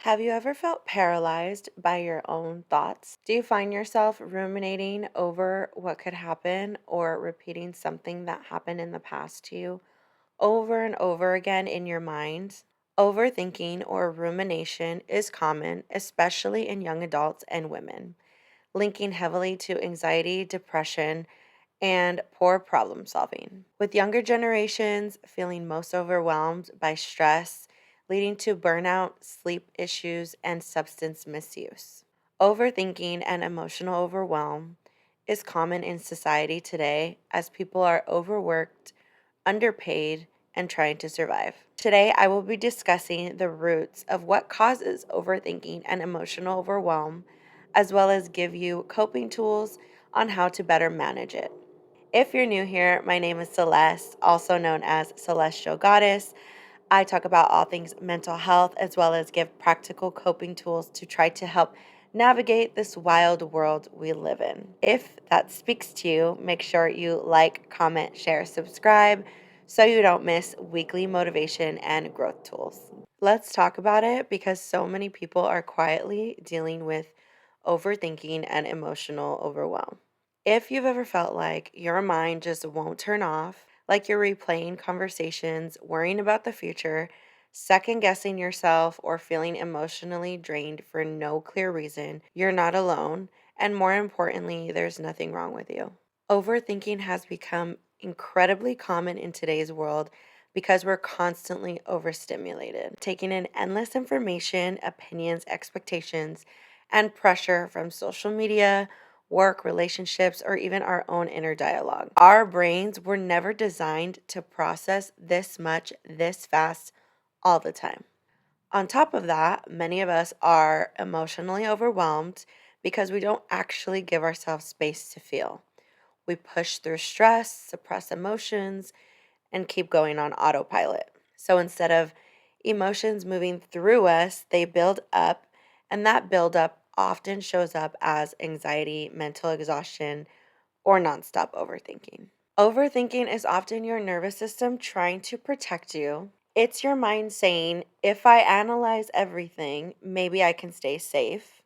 Have you ever felt paralyzed by your own thoughts? Do you find yourself ruminating over what could happen or repeating something that happened in the past to you over and over again in your mind? Overthinking or rumination is common, especially in young adults and women, linking heavily to anxiety, depression, and poor problem solving. With younger generations feeling most overwhelmed by stress, leading to burnout, sleep issues, and substance misuse. Overthinking and emotional overwhelm is common in society today as people are overworked, underpaid, and trying to survive. Today, I will be discussing the roots of what causes overthinking and emotional overwhelm, as well as give you coping tools on how to better manage it. If you're new here, my name is Celeste, also known as Celestial Goddess. I talk about all things mental health as well as give practical coping tools to try to help navigate this wild world we live in. If that speaks to you, make sure you like, comment, share, subscribe so you don't miss weekly motivation and growth tools. Let's talk about it because so many people are quietly dealing with overthinking and emotional overwhelm. If you've ever felt like your mind just won't turn off, like you're replaying conversations, worrying about the future, second guessing yourself, or feeling emotionally drained for no clear reason, you're not alone. And more importantly, there's nothing wrong with you. Overthinking has become incredibly common in today's world because we're constantly overstimulated, taking in endless information, opinions, expectations, and pressure from social media, work, relationships, or even our own inner dialogue. Our brains were never designed to process this much, this fast, all the time. On top of that, many of us are emotionally overwhelmed because we don't actually give ourselves space to feel. We push through stress, suppress emotions, and keep going on autopilot. So instead of emotions moving through us, they build up, and that buildup often shows up as anxiety, mental exhaustion, or nonstop overthinking. Overthinking is often your nervous system trying to protect you. It's your mind saying, if I analyze everything, maybe I can stay safe.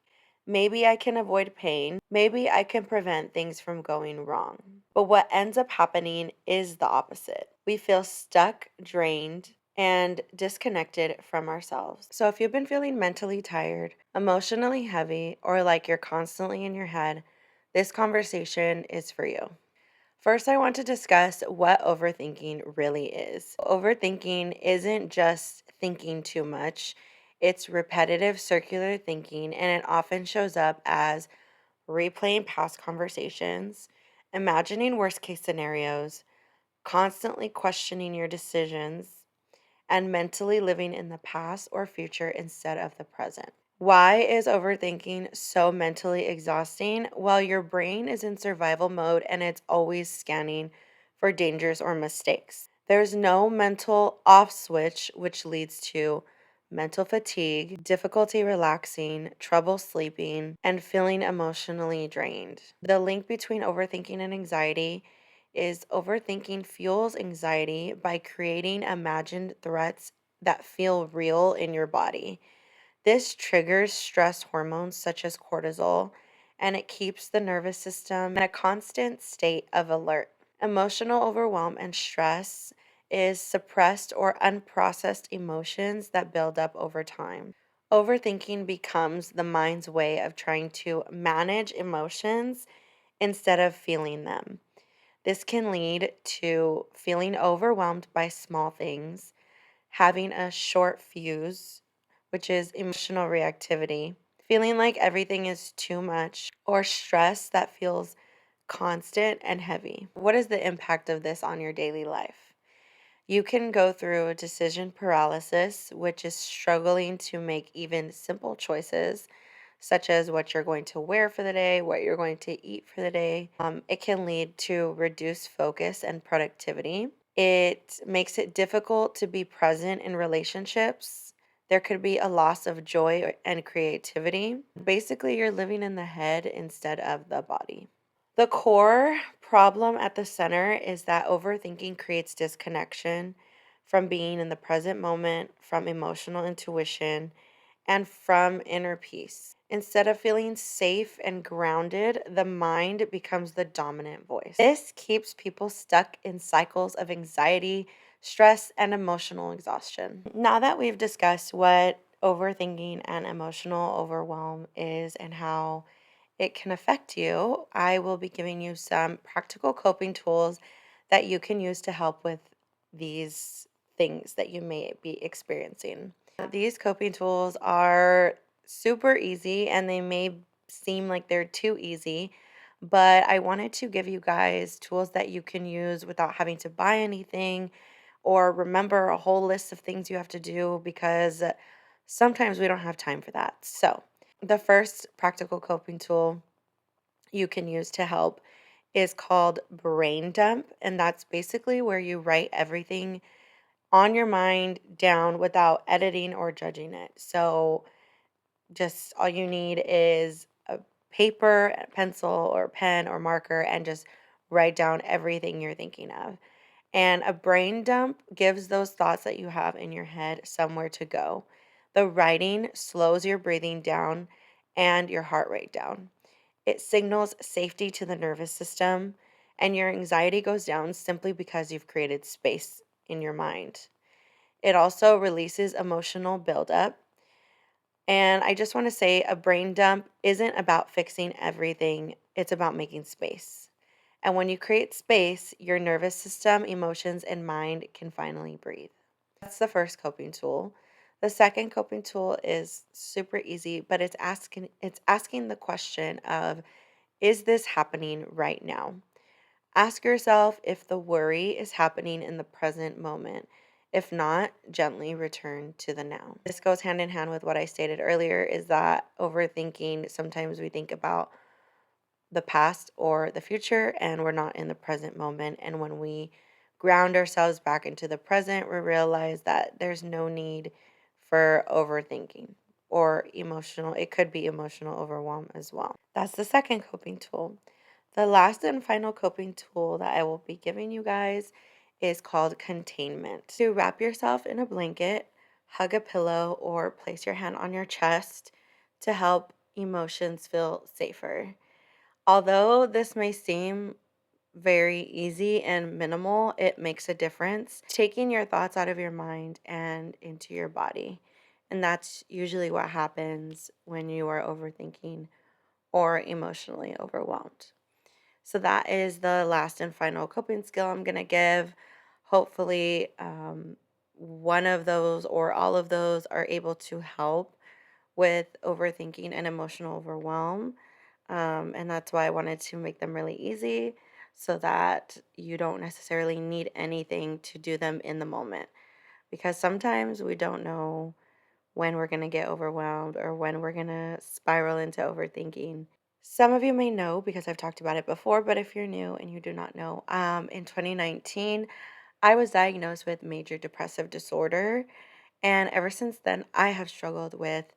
Maybe I can avoid pain. Maybe I can prevent things from going wrong. But what ends up happening is the opposite. We feel stuck, drained, and disconnected from ourselves. So if you've been feeling mentally tired, emotionally heavy, or like you're constantly in your head, this conversation is for you. First, I want to discuss what overthinking really is. Overthinking isn't just thinking too much, it's repetitive circular thinking, and it often shows up as replaying past conversations, imagining worst case scenarios, constantly questioning your decisions, and mentally living in the past or future instead of the present. Why is overthinking so mentally exhausting? Well, your brain is in survival mode and it's always scanning for dangers or mistakes. There's no mental off switch, which leads to mental fatigue, difficulty relaxing, trouble sleeping, and feeling emotionally drained. The link between overthinking and anxiety is overthinking fuels anxiety by creating imagined threats that feel real in your body. This triggers stress hormones such as cortisol, and it keeps the nervous system in a constant state of alert. Emotional overwhelm and stress is suppressed or unprocessed emotions that build up over time. Overthinking becomes the mind's way of trying to manage emotions instead of feeling them. This can lead to feeling overwhelmed by small things, having a short fuse, which is emotional reactivity, feeling like everything is too much, or stress that feels constant and heavy. What is the impact of this on your daily life? You can go through decision paralysis, which is struggling to make even simple choices, such as what you're going to wear for the day, what you're going to eat for the day. It can lead to reduced focus and productivity. It makes it difficult to be present in relationships. There could be a loss of joy and creativity. Basically, you're living in the head instead of the body. The core problem at the center is that overthinking creates disconnection from being in the present moment, from emotional intuition, and from inner peace. Instead of feeling safe and grounded, the mind becomes the dominant voice. This keeps people stuck in cycles of anxiety, stress, and emotional exhaustion. Now that we've discussed what overthinking and emotional overwhelm is and how it can affect you, I will be giving you some practical coping tools that you can use to help with these things that you may be experiencing. These coping tools are super easy and they may seem like they're too easy, but I wanted to give you guys tools that you can use without having to buy anything or remember a whole list of things you have to do because sometimes we don't have time for that. So, the first practical coping tool you can use to help is called brain dump, and that's basically where you write everything on your mind down without editing or judging it. So, just all you need is a paper, a pencil, or pen or marker, and just write down everything you're thinking of. And a brain dump gives those thoughts that you have in your head somewhere to go. The writing slows your breathing down and your heart rate down. It signals safety to the nervous system, and your anxiety goes down simply because you've created space in your mind. It also releases emotional buildup. And I just want to say a brain dump isn't about fixing everything, it's about making space. And when you create space, your nervous system, emotions, and mind can finally breathe. That's the first coping tool. The second coping tool is super easy, but it's asking the question of, is this happening right now? Ask yourself if the worry is happening in the present moment. If not, gently return to the now. This goes hand in hand with what I stated earlier is that overthinking, sometimes we think about the past or the future and we're not in the present moment. And when we ground ourselves back into the present, we realize that there's no need for overthinking or emotional, it could be emotional overwhelm as well. That's the second coping tool. The last and final coping tool that I will be giving you guys is called containment. To wrap yourself in a blanket, hug a pillow, or place your hand on your chest to help emotions feel safer. Although this may seem very easy and minimal, it makes a difference. Taking your thoughts out of your mind and into your body. And that's usually what happens when you are overthinking or emotionally overwhelmed. So that is the last and final coping skill I'm going to give. Hopefully, one of those or all of those are able to help with overthinking and emotional overwhelm. And that's why I wanted to make them really easy so that you don't necessarily need anything to do them in the moment. Because sometimes we don't know when we're going to get overwhelmed or when we're going to spiral into overthinking. Some of you may know because I've talked about it before, but if you're new and you do not know, in 2019, I was diagnosed with major depressive disorder. And ever since then, I have struggled with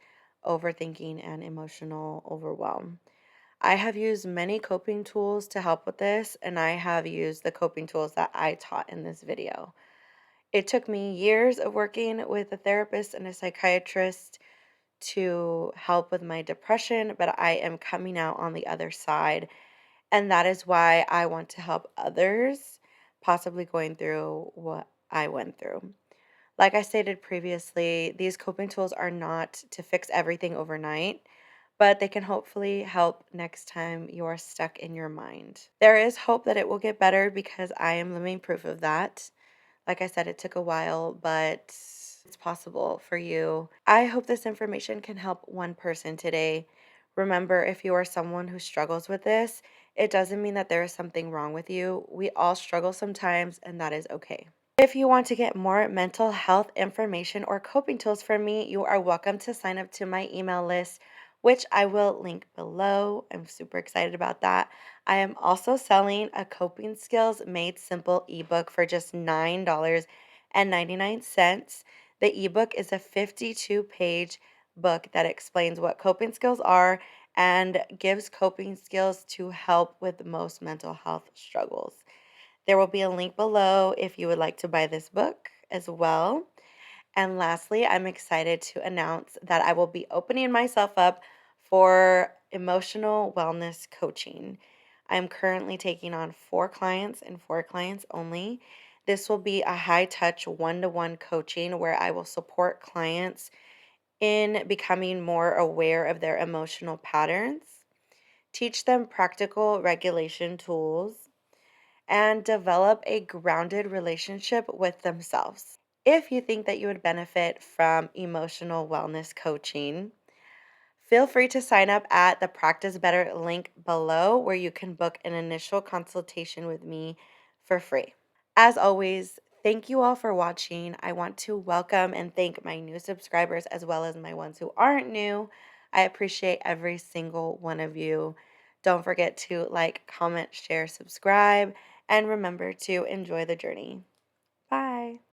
overthinking and emotional overwhelm. I have used many coping tools to help with this, and I have used the coping tools that I taught in this video. It took me years of working with a therapist and a psychiatrist to help with my depression, but I am coming out on the other side. And that is why I want to help others possibly going through what I went through. Like I stated previously, these coping tools are not to fix everything overnight, but they can hopefully help next time you are stuck in your mind. There is hope that it will get better because I am living proof of that. Like I said, it took a while, but it's possible for you. I hope this information can help one person today. Remember, if you are someone who struggles with this, it doesn't mean that there is something wrong with you. We all struggle sometimes, and that is okay. If you want to get more mental health information or coping tools from me, you are welcome to sign up to my email list, which I will link below. I'm super excited about that. I am also selling a Coping Skills Made Simple ebook for just $9.99. The ebook is a 52-page book that explains what coping skills are and gives coping skills to help with most mental health struggles. There will be a link below if you would like to buy this book as well. And lastly, I'm excited to announce that I will be opening myself up for emotional wellness coaching. I'm currently taking on 4 clients and 4 clients only. This will be a high touch one to one coaching where I will support clients in becoming more aware of their emotional patterns, teach them practical regulation tools, and develop a grounded relationship with themselves. If you think that you would benefit from emotional wellness coaching, feel free to sign up at the Practice Better link below, where you can book an initial consultation with me for free. As always, thank you all for watching. I want to welcome and thank my new subscribers as well as my ones who aren't new. I appreciate every single one of you. Don't forget to like, comment, share, subscribe, and remember to enjoy the journey.